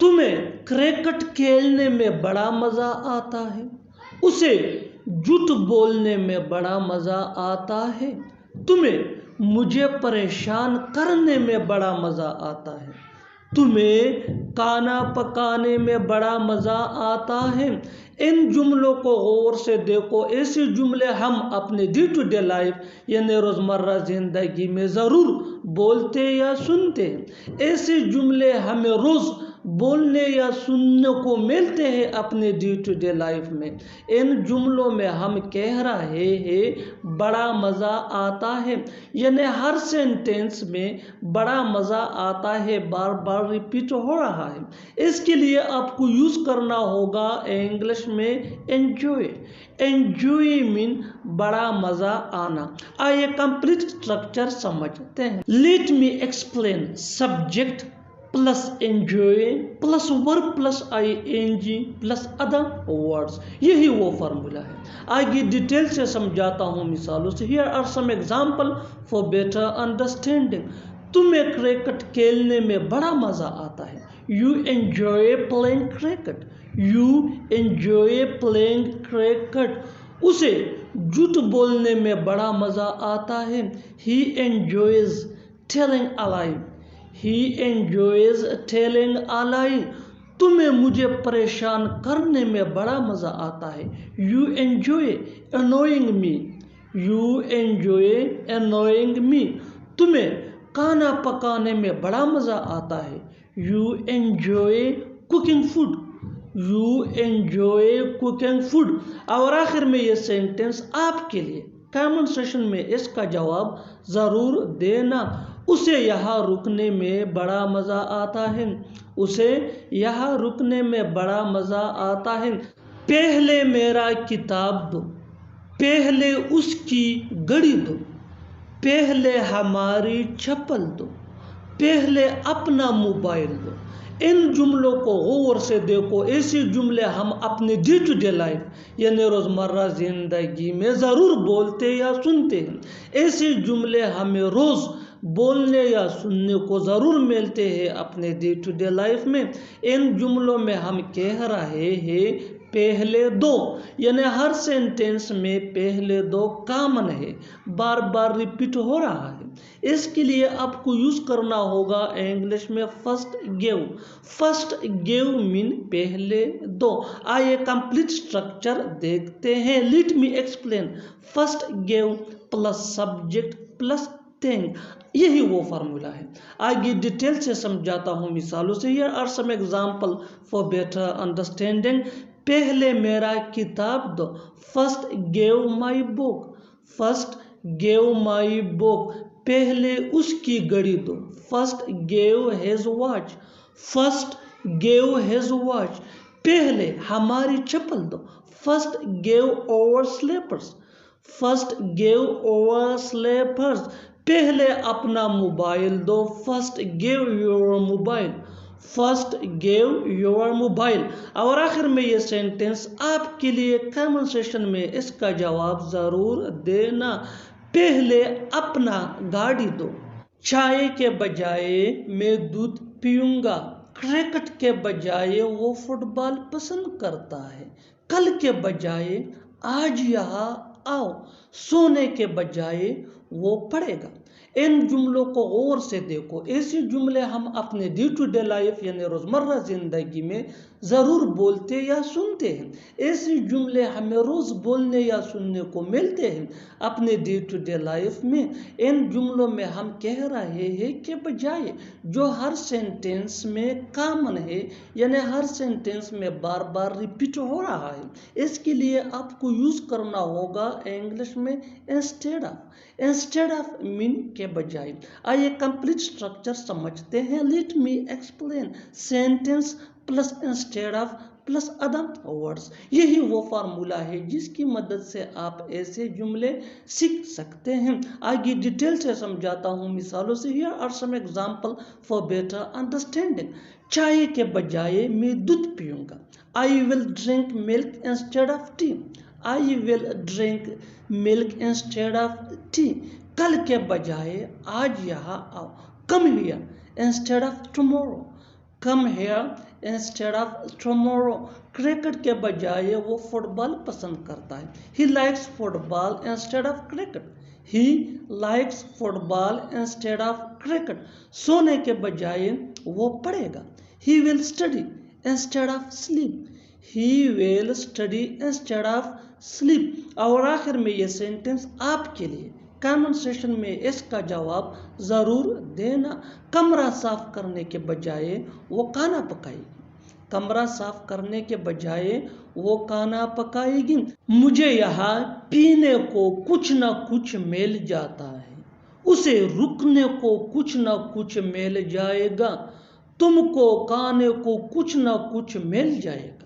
तुम्हें क्रिकेट खेलने में बड़ा मज़ा आता है, उसे झूठ बोलने में बड़ा मज़ा आता है। तुम्हें मुझे परेशान करने में बड़ा मज़ा आता है, तुम्हें खाना पकाने में बड़ा मज़ा आता है। इन जुमलों को गौर से देखो। ऐसे जुमले हम अपने डे टू डे लाइफ यानी रोज़मर्रा ज़िंदगी में ज़रूर बोलते या सुनते हैं। ऐसे जुमले हमें रोज़ बोलने या सुनने को मिलते हैं अपने डे टू डे लाइफ में। इन जुमलों में हम कह रहे हैं बड़ा मज़ा आता है, यानी हर सेंटेंस में बड़ा मज़ा आता है बार बार रिपीट हो रहा है। इसके लिए आपको यूज़ करना होगा इंग्लिश में एंजॉय। एंजॉय मीन बड़ा मज़ा आना। आइए कंप्लीट स्ट्रक्चर समझते हैं। Let me explain. Subject plus enjoy plus verb plus ING plus other words, यही वो फार्मूला है। आगे डिटेल से समझाता हूँ मिसालों से। Here are some example for better understanding. तुम्हें क्रिकेट खेलने में बड़ा मज़ा आता है। You enjoy playing cricket. You enjoy playing cricket. उसे झूठ बोलने में बड़ा मज़ा आता है। He enjoys telling a lie. He enjoys telling a lie. तुम्हें मुझे परेशान करने में बड़ा मज़ा आता है। You enjoy annoying me. You enjoy annoying me. तुम्हें खाना पकाने में बड़ा मज़ा आता है। You enjoy cooking food. You enjoy cooking food. और आखिर में ये सेंटेंस आपके लिए कमेंट सेशन में इसका जवाब ज़रूर देना। उसे यहाँ रुकने में बड़ा मज़ा आता है। उसे यहाँ रुकने में बड़ा मज़ा आता है। पहले मेरा किताब दो। पहले उसकी घड़ी दो। पहले हमारी चप्पल दो। पहले अपना मोबाइल दो। इन जुमलों को गौर से देखो। ऐसे जुमले हम अपने डे टू डे लाइफ यानी रोज़मर्रा ज़िंदगी में ज़रूर बोलते या सुनते हैं। ऐसे जुमले हमें रोज़ बोलने या सुनने को ज़रूर मिलते हैं अपने डे टू डे लाइफ में। इन जुमलों में हम कह रहे हैं पहले दो, यानी हर सेंटेंस में पहले दो कॉमन है, बार बार रिपीट हो रहा है। इसके लिए आपको यूज़ करना होगा इंग्लिश में first give. First give mean पहले दो। आइए कंप्लीट स्ट्रक्चर देखते हैं। Let me explain. First give plus subject plus thing, यही वो फार्मूला है। आगे डिटेल से समझाता हूँ मिसालों से। Here are some example for better understanding. पहले मेरा किताब दो। First give my book. First give my book. पहले उसकी घड़ी दो। First give his watch. First give his watch. पहले हमारी चप्पल दो। First give our slippers. First give our slippers. पहले अपना मोबाइल दो। First give your mobile. First give your mobile. और आखिर में ये सेंटेंस आपके लिए कमेंट सेशन में इसका जवाब ज़रूर देना। पहले अपना गाड़ी दो। चाय के बजाय मैं दूध पीऊँगा। क्रिकेट के बजाय वो फुटबॉल पसंद करता है। कल के बजाय आज यहाँ आओ। सोने के बजाय वो पढ़ेगा। इन जुमलों को गौर से देखो। ऐसे जुमले हम अपने डे टू डे लाइफ यानी रोज़मर्रा ज़िंदगी में ज़रूर बोलते या सुनते हैं। ऐसे जुमले हमें रोज़ बोलने या सुनने को मिलते हैं अपने डे टू डे लाइफ में। इन जुमलों में हम कह रहे हैं के बजाय, जो हर सेंटेंस में कॉमन है, यानी हर सेंटेंस में बार बार रिपीट हो रहा है। इसके लिए आपको यूज़ करना होगा इंग्लिश में instead of. Instead of mean के बजाय। आइए कंप्लीट स्ट्रक्चर समझते हैं। Let me explain. Sentence plus instead of plus other words, यही वो फार्मूला है जिसकी मदद से आप ऐसे जुमले सीख सकते हैं। आगे डिटेल से समझाता हूँ मिसालों से। Here are some example for better understanding. चाय के बजाय मैं दूध पीऊँगा। I will drink milk instead of tea. I will drink milk instead of tea. कल के बजाय आज यहाँ आओ। Come here instead of tomorrow. Come here instead of tomorrow. Cricket के बजाय वो फुटबॉल पसंद करता है। He likes football instead of cricket. He likes football instead of cricket. सोने के बजाय वो पढ़ेगा। He will study instead of sleep. He will study instead of sleep. और आखिर में ये सेंटेंस आपके लिए, कमेंट सेक्शन में इसका जवाब ज़रूर देना। कमरा साफ करने के बजाय वो खाना पकाएगी। कमरा साफ करने के बजाय वो खाना पकाएगी। मुझे यहाँ पीने को कुछ ना कुछ मिल जाता है, उसे रुकने को कुछ ना कुछ मिल जाएगा। तुमको खाने को कुछ ना कुछ मिल जाएगा।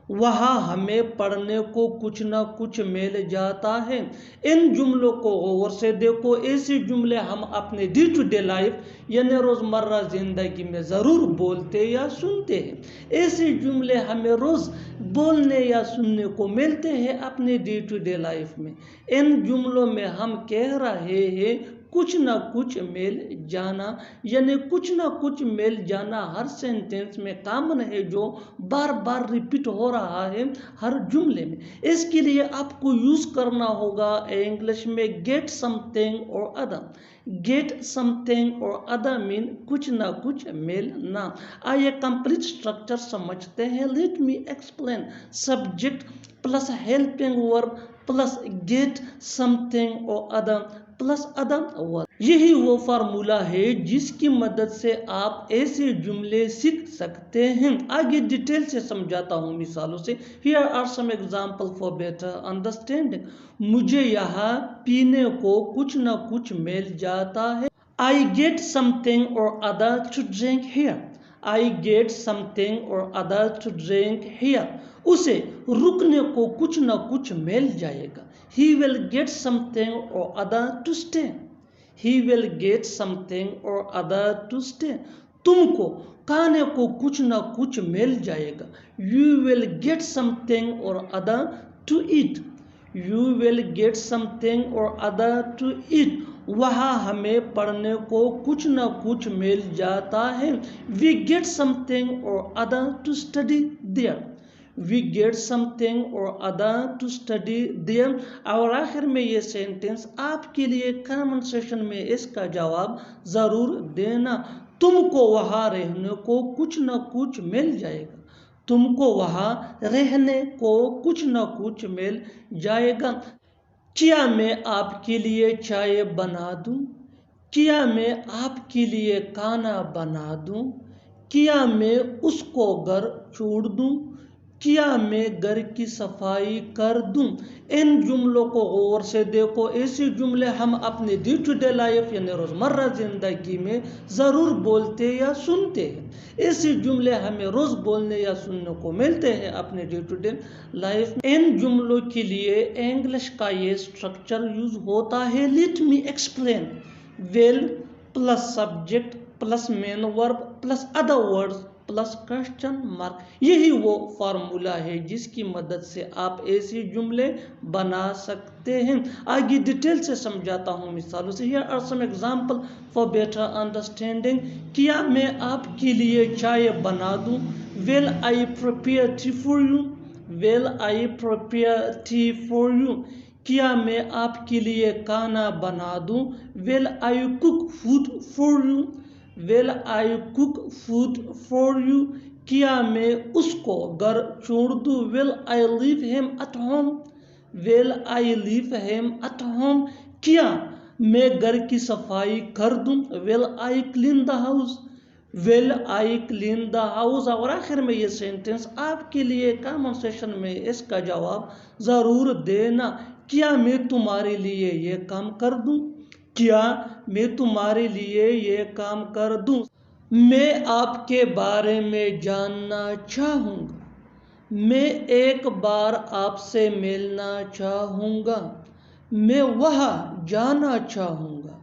वहाँ हमें पढ़ने को कुछ ना कुछ मिल जाता है। इन जुमलों को गौर से देखो। ऐसे जुमले हम अपने डे टू डे लाइफ यानी रोज़मर्रा ज़िंदगी में ज़रूर बोलते या सुनते हैं। ऐसे जुमले हमें रोज़ बोलने या सुनने को मिलते हैं अपने डे टू डे लाइफ में। इन जुमलों में हम कह रहे हैं कुछ ना कुछ मिल जाना, यानी कुछ ना कुछ मिल जाना हर सेंटेंस में कॉमन है, जो बार बार रिपीट हो रहा है हर जुमले में। इसके लिए आपको यूज़ करना होगा इंग्लिश में gate something or other. Gate something or other mean कुछ ना कुछ मिलना। आइए कंप्लीट स्ट्रक्चर समझते हैं। Let me explain. Subject plus helping verb plus gate something or other plus other verb. यही वो फार्मूला है जिसकी मदद से आप ऐसे जुमले सीख सकते हैं। आगे डिटेल से समझाता हूँ मिसालों से। Here are some example for better understanding. मुझे यहाँ पीने को कुछ ना कुछ मिल जाता है। I get something or other to drink here. I get something or other to drink here. उसे रुकने को कुछ ना कुछ मिल जाएगा। He will get something or other to stay. He will get something or other to stay. तुमको खाने को कुछ ना कुछ मिल जाएगा। You will get something or other to eat. You will get something or other to eat. वहाँ हमें पढ़ने को कुछ ना कुछ मिल जाता है। We get something or other to study there. We get something or other to study there. और आखिर में ये सेंटेंस आपके लिए कमेंट सेक्शन में इसका जवाब ज़रूर देना। तुमको वहाँ रहने को कुछ ना कुछ मिल जाएगा। तुमको वहाँ रहने को कुछ ना कुछ मिल जाएगा। क्या मैं आपके लिए चाय बना दूँ? क्या मैं आपके लिए खाना बना दूँ? क्या मैं उसको घर छोड़ दूँ? क्या मैं घर की सफाई कर दूं? इन जुमलों को गौर से देखो। ऐसे जुमले हम अपने डे टू डे लाइफ यानी रोज़मर्रा ज़िंदगी में ज़रूर बोलते या सुनते हैं। ऐसे जुमले हमें रोज़ बोलने या सुनने को मिलते हैं अपने डे टू डे लाइफ में। इन जुमलों के लिए इंग्लिश का ये स्ट्रक्चर यूज होता है। Late me explain. Will plus subject plus main verb plus other words plus question mark. यही वो फार्मूला है जिसकी मदद से आप ऐसे जुमले बना सकते हैं। आगे डिटेल से समझाता हूँ मिसालों से। Here are some example for better understanding. क्या मैं आपके लिए चाय बना दूँ? Will I prepare tea for you? Will I prepare tea for you? क्या मैं आपके लिए खाना बना दूँ? Will I cook food for you? Will I cook food for you? क्या मैं उसको घर छोड़ दूँ? Will I leave him at home? Will I leave him at home? क्या मैं घर की सफाई कर दूँ? Will I clean the house? Will I clean the house? और आखिर में ये सेंटेंस आपके लिए कमेंट सेक्शन में इसका जवाब ज़रूर देना। क्या मैं तुम्हारे लिए ये काम कर दूँ? क्या मैं तुम्हारे लिए ये काम कर दूं? मैं आपके बारे में जानना चाहूँगा। मैं एक बार आपसे मिलना चाहूँगा। मैं वहाँ जाना चाहूँगा।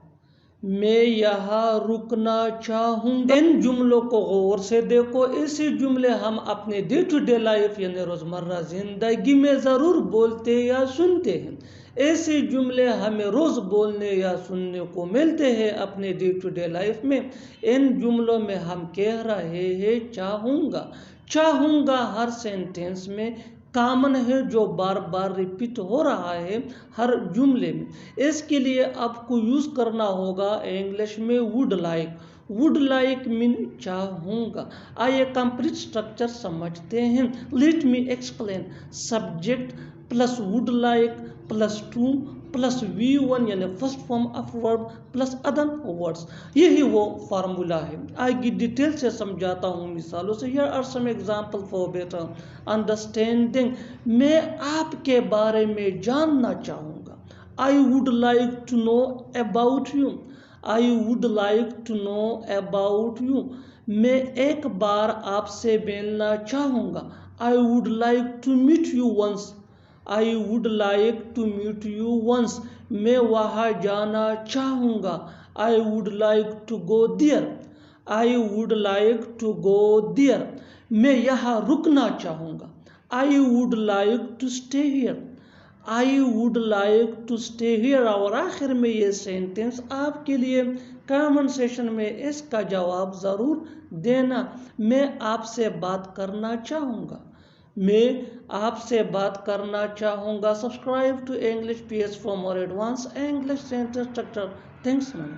मैं यहाँ रुकना चाहूँगा। इन जुमलों को गौर से देखो। ऐसे जुमले हम अपने डे टू डे लाइफ यानी रोज़मर्रा ज़िंदगी में ज़रूर बोलते या सुनते हैं। ऐसे जुमले हमें रोज़ बोलने या सुनने को मिलते हैं अपने डे टू डे लाइफ में। इन जुमलों में हम कह रहे हैं चाहूँगा। चाहूँगा हर सेंटेंस में कॉमन है, जो बार बार रिपीट हो रहा है हर जुमले में। इसके लिए आपको यूज़ करना होगा इंग्लिश में would like. Would like mean चाहूँगा। आइए कंप्लीट स्ट्रक्चर समझते हैं। Let me explain. Subject plus would like plus two plus V1 यानी first form of verb plus other words, यही वो फार्मूला है। आगे डिटेल से समझाता हूँ मिसालों से। Here are some example for better understanding. मैं आपके बारे में जानना चाहूँगा। I would like to know about you. I would like to know about you. मैं एक बार आपसे मिलना चाहूँगा। I would like to meet you once. I would like to meet you once. मैं वहाँ जाना चाहूँगा। I would like to go there. I would like to go there. मैं यहाँ रुकना चाहूँगा। I would like to stay here. I would like to stay here. और आखिर में ये सेंटेंस आपके लिए कमेंट सेशन में इसका जवाब ज़रूर देना। मैं आपसे बात करना चाहूँगा। मैं आपसे बात करना चाहूँगा। Subscribe to English PS for more advance English sentence structure. Thanks ma'am.